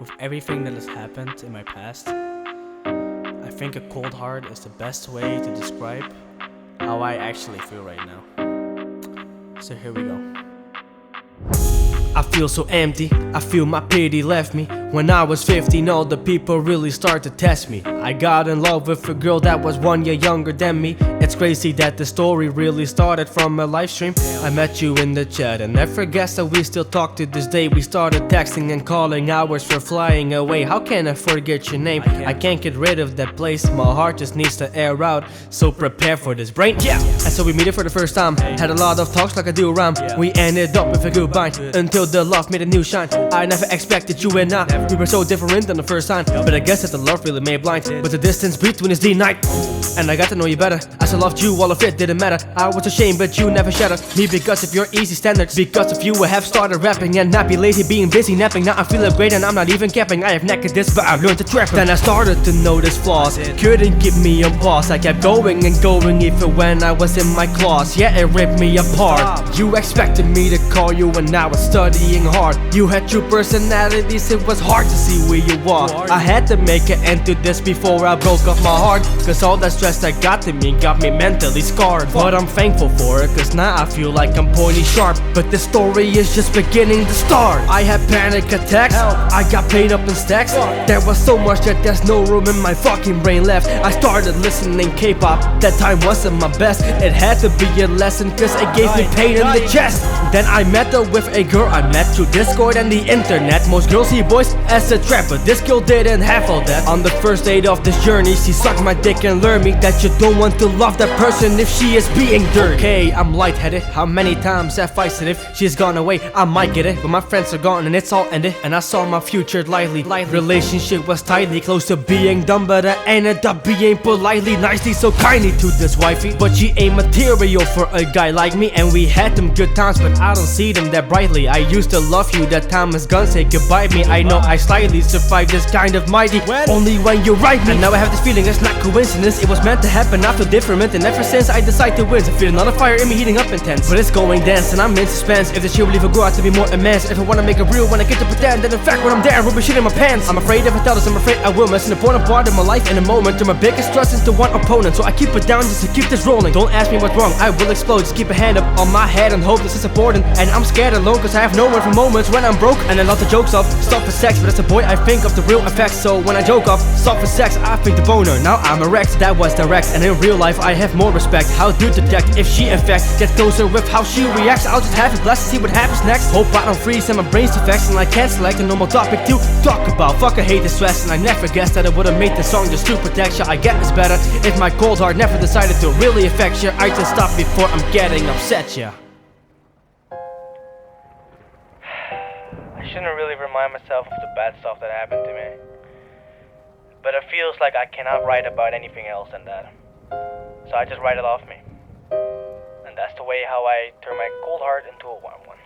With everything that has happened in my past, I think a cold heart is the best way to describe how I actually feel right now. So here we go. I feel so empty, I feel my pity left me. When I was 15, all the people really start to test me. I got in love with a girl that was 1 year younger than me. It's crazy that the story really started from a live stream. I met you in the chat and never guessed that we still talk to this day. We started texting and calling, hours were flying away. How can I forget your name? I can't get rid of that place, my heart just needs to air out. So prepare for this brain, yeah! And so we meet it for the first time, had a lot of talks like I do around. We ended up with a goodbye, until the love made a new shine. I never expected you and I, we were so different than the first time. But I guess that the love really made blind, but the distance between us denied. And I got to know you better, I still loved you, all of it didn't matter. I was ashamed but you never shattered me because of your easy standards. Because of you I have started rapping and not be lazy being busy napping. Now I feel great and I'm not even capping. I have naked this but I've learned to trap. Then I started to notice flaws, couldn't keep me on pause. I kept going and going even when I was in my claws. Yeah, it ripped me apart. You expected me to call you and I was studying hard. You had true personalities, it was hard to see where you are. I had to make an end to this before I broke off my heart, cause all that stress that got to me got me mentally scarred. But I'm thankful for it, cause now I feel like I'm pointy sharp. But this story is just beginning to start. I had panic attacks, I got pain up in stacks. There was so much that there's no room in my fucking brain left. I started listening K-pop, that time wasn't my best. It had to be a lesson cause it gave me pain in the chest. Then I met her with a girl I met through Discord and the internet. Most girls see boys as a trap, but this girl didn't have all that. On the first date of this journey, she sucked my dick and learned me that you don't want to love that person if she is being dirty. Okay, I'm lightheaded, how many times have I said if she's gone away, I might get it. But my friends are gone and it's all ended, and I saw my future lightly. Relationship was tightly close to being done, but I ended up being politely, nicely, so kindly to this wifey. But she ain't material for a guy like me, and we had them good times, but I don't see them that brightly. I used to love you, that time is gone, say goodbye to me. I know I slightly survived this kind of mighty, only when you write me. And now I have this feeling, it's not coincidence, it was meant to happen. I feel different, and ever since I decided to win, I feel another fire in me heating up intense. But it's going dance, and I'm in suspense. If the shit will leave a grow out to be more immense. If I wanna make it real, when I get to pretend, then in fact when I'm there, I rub shit in my pants. I'm afraid if I tell this, I'm afraid I will miss an important part of my life in a moment. To my biggest trust is to one opponent, so I keep it down just to keep this rolling. Don't ask me what's wrong, I will explode. Just keep a hand up on my head and hope this is important. And I'm scared alone, cause I have no one for moments when I'm broke. And I love the jokes of stop for sex, but as a boy I think of the real effects. So when I joke of stop for sex, I think the boner. Now I'm erect, that was direct, and in real life I have more respect. How to detect if she in fact gets closer with how she reacts. I'll just have it blessed to see what happens next. Hope I don't freeze and my brain's too fast, and I can't select a normal topic to talk about. Fuck, I hate the stress, and I never guessed that I would've made this song just to protect you. I get it's better if my cold heart never decided to really affect you. I just stop before I'm getting upset, yeah. I shouldn't really remind myself of the bad stuff that happened to me, but it feels like I cannot write about anything else than that, so I just write it off me. And that's the way how I turn my cold heart into a warm one.